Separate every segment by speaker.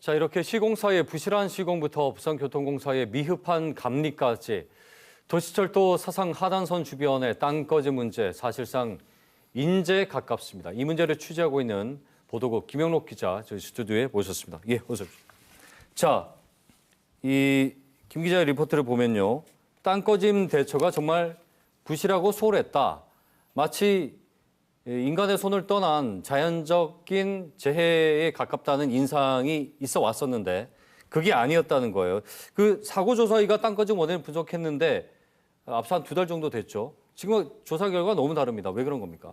Speaker 1: 자, 이렇게 시공사의 부실한 시공부터 부산교통공사의 미흡한 감리까지 도시철도 사상 하단선 주변의 땅거지 문제 사실상 인재에 가깝습니다. 이 문제를 취재하고 있는 보도국 김영록 기자 저희 스튜디오에 모셨습니다. 예, 어서 오십시오. 자, 이 김 기자의 리포트를 보면요. 땅거짐 대처가 정말 부실하고 소홀했다. 마치 인간의 손을 떠난 자연적인 재해에 가깝다는 인상이 있어 왔었는데 그게 아니었다는 거예요. 그 사고조사위가 땅거짐 원인을 분석했는데 앞서 한 2달 정도 됐죠. 지금 조사 결과가 너무 다릅니다. 왜 그런 겁니까?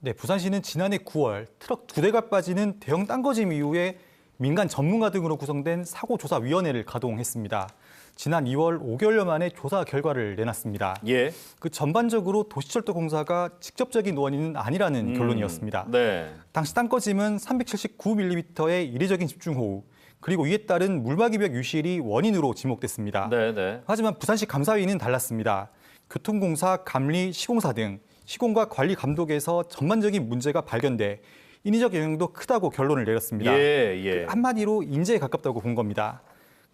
Speaker 2: 네, 부산시는 지난해 9월 트럭 2대가 빠지는 대형 땅거짐 이후에 민간 전문가 등으로 구성된 사고조사위원회를 가동했습니다. 지난 2월 5개월여 만에 조사 결과를 내놨습니다.
Speaker 1: 예.
Speaker 2: 그 전반적으로 도시철도공사가 직접적인 원인은 아니라는 결론이었습니다.
Speaker 1: 네.
Speaker 2: 당시 땅거짐은 379mm의 이례적인 집중호우, 그리고 이에 따른 물막이벽 유실이 원인으로 지목됐습니다.
Speaker 1: 네.
Speaker 2: 하지만 부산시 감사위는 달랐습니다. 교통공사, 감리, 시공사 등 시공과 관리 감독에서 전반적인 문제가 발견돼 인위적 영향도 크다고 결론을 내렸습니다.
Speaker 1: 예.
Speaker 2: 한마디로 인재에 가깝다고 본 겁니다.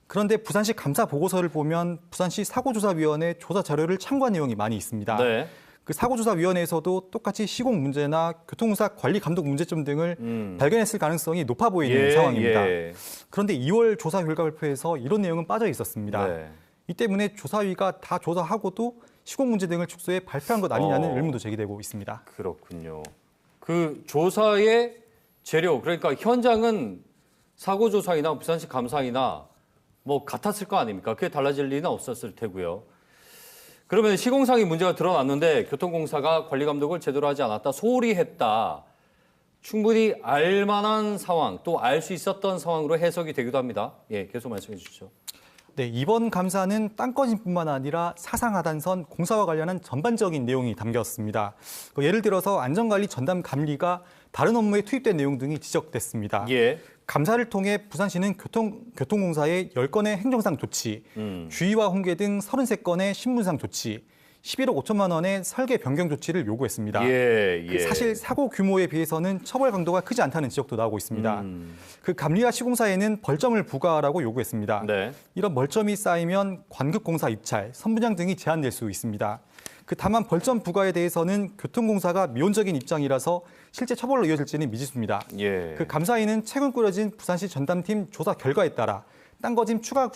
Speaker 2: 그런데 부산시 감사 보고서를 보면 부산시 사고조사위원회 조사 자료를 참고한 내용이 많이 있습니다.
Speaker 1: 네.
Speaker 2: 그 사고조사위원회에서도 똑같이 시공 문제나 교통공사 관리 감독 문제점 등을 발견했을 가능성이 높아 보이는 상황입니다. 그런데 2월 조사 결과 발표에서 이런 내용은 빠져 있었습니다.
Speaker 1: 네.
Speaker 2: 이 때문에 조사위가 다 조사하고도 시공 문제 등을 축소해 발표한 것 아니냐는 의문도 제기되고 있습니다.
Speaker 1: 그렇군요. 그 조사의 재료, 그러니까 현장은 사고조사이나 부산시 감사이나 뭐 같았을 거 아닙니까? 그게 달라질 리는 없었을 테고요. 그러면 시공상의 문제가 드러났는데 교통공사가 관리 감독을 제대로 하지 않았다, 소홀히 했다. 충분히 알 만한 상황, 또 알 수 있었던 상황으로 해석이 되기도 합니다. 예, 계속 말씀해 주시죠.
Speaker 2: 네, 이번 감사는 땅거짐뿐만 아니라 사상하단선 공사와 관련한 전반적인 내용이 담겼습니다. 예를 들어서 안전관리 전담 감리가 다른 업무에 투입된 내용 등이 지적됐습니다.
Speaker 1: 예.
Speaker 2: 감사를 통해 부산시는 교통공사의 10건의 행정상 조치, 주의와 홍계 등 33건의 신문상 조치, 11억 5천만 원의 설계 변경 조치를 요구했습니다.
Speaker 1: 예.
Speaker 2: 사실 사고 규모에 비해서는 처벌 강도가 크지 않다는 지적도 나오고 있습니다. 그 감리와 시공사에는 벌점을 부과하라고 요구했습니다.
Speaker 1: 네.
Speaker 2: 이런 벌점이 쌓이면 관급공사 입찰, 선분양 등이 제한될 수 있습니다. 다만 벌점 부과에 대해서는 교통공사가 미온적인 입장이라서 실제 처벌로 이어질지는 미지수입니다.
Speaker 1: 예.
Speaker 2: 감사위는 최근 꾸려진 부산시 전담팀 조사 결과에 따라 땅거짐 추가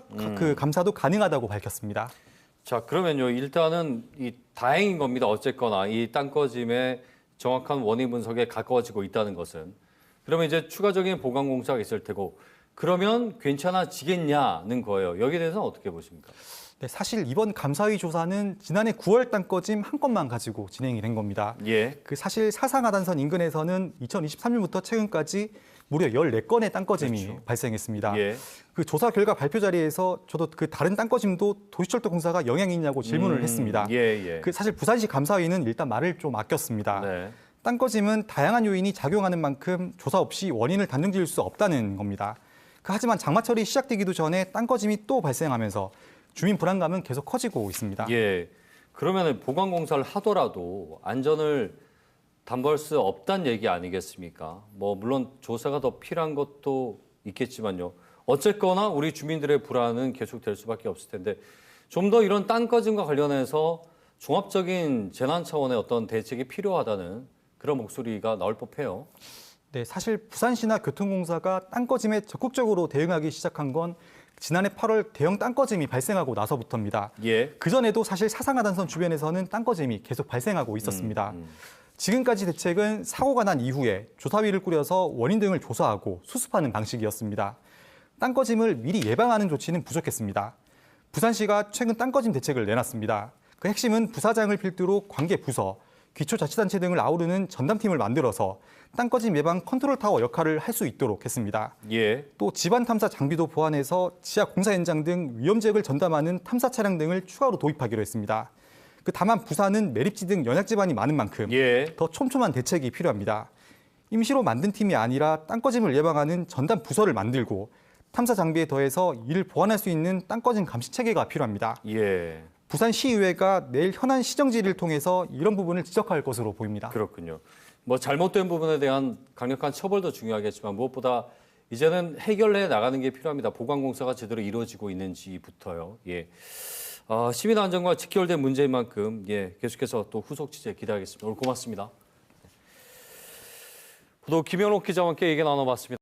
Speaker 2: 감사도 가능하다고 밝혔습니다.
Speaker 1: 자, 그러면요. 일단은 다행인 겁니다. 어쨌거나 이 땅거짐의 정확한 원인 분석에 가까워지고 있다는 것은. 그러면 이제 추가적인 보강 공사가 있을 테고 그러면 괜찮아지겠냐는 거예요. 여기에 대해서는 어떻게 보십니까?
Speaker 2: 네, 사실 이번 감사위 조사는 지난해 9월 땅거짐 한 건만 가지고 진행이 된 겁니다.
Speaker 1: 예.
Speaker 2: 사실 사상하단선 인근에서는 2023년부터 최근까지 무려 14건의 땅거짐이 발생했습니다.
Speaker 1: 예.
Speaker 2: 그 조사 결과 발표 자리에서 저도 그 다른 땅거짐도 도시철도공사가 영향이 있냐고 질문을 했습니다.
Speaker 1: 예.
Speaker 2: 사실 부산시 감사위는 일단 말을 좀 아꼈습니다.
Speaker 1: 네.
Speaker 2: 땅거짐은 다양한 요인이 작용하는 만큼 조사 없이 원인을 단정 지을 수 없다는 겁니다. 하지만 장마철이 시작되기도 전에 땅거짐이 또 발생하면서 주민 불안감은 계속 커지고 있습니다.
Speaker 1: 예. 그러면 보강 공사를 하더라도 안전을 담보할 수 없다는 얘기 아니겠습니까? 뭐 물론 조사가 더 필요한 것도 있겠지만요. 어쨌거나 우리 주민들의 불안은 계속될 수밖에 없을 텐데 좀 더 이런 땅거짐과 관련해서 종합적인 재난 차원의 어떤 대책이 필요하다는 그런 목소리가 나올 법해요.
Speaker 2: 네, 사실 부산시나 교통공사가 땅거짐에 적극적으로 대응하기 시작한 건 지난해 8월 대형 땅거짐이 발생하고 나서부터입니다.
Speaker 1: 예.
Speaker 2: 그전에도 사실 사상하단선 주변에서는 땅거짐이 계속 발생하고 있었습니다. 지금까지 대책은 사고가 난 이후에 조사위를 꾸려서 원인 등을 조사하고 수습하는 방식이었습니다. 땅거짐을 미리 예방하는 조치는 부족했습니다. 부산시가 최근 땅거짐 대책을 내놨습니다. 그 핵심은 부사장을 필두로 관계 부서, 기초자치단체 등을 아우르는 전담팀을 만들어서 땅거짐 예방 컨트롤타워 역할을 할 수 있도록 했습니다.
Speaker 1: 예.
Speaker 2: 또 지반 탐사 장비도 보완해서 지하 공사 현장 등 위험 지역을 전담하는 탐사 차량 등을 추가로 도입하기로 했습니다. 다만 부산은 매립지 등 연약 지반이 많은 만큼 더 촘촘한 대책이 필요합니다. 임시로 만든 팀이 아니라 땅거짐을 예방하는 전담 부서를 만들고 탐사 장비에 더해서 이를 보완할 수 있는 땅거짐 감시 체계가 필요합니다.
Speaker 1: 예.
Speaker 2: 부산시의회가 내일 현안 시정질의를 통해서 이런 부분을 지적할 것으로 보입니다.
Speaker 1: 그렇군요. 뭐 잘못된 부분에 대한 강력한 처벌도 중요하겠지만 무엇보다 이제는 해결해 나가는 게 필요합니다. 보강 공사가 제대로 이루어지고 있는지부터요. 예. 시민 안전과 직결된 문제인 만큼 계속해서 또 후속 취재 기대하겠습니다. 오늘 고맙습니다. 보도 김현옥 기자와 함께 얘기 나눠봤습니다.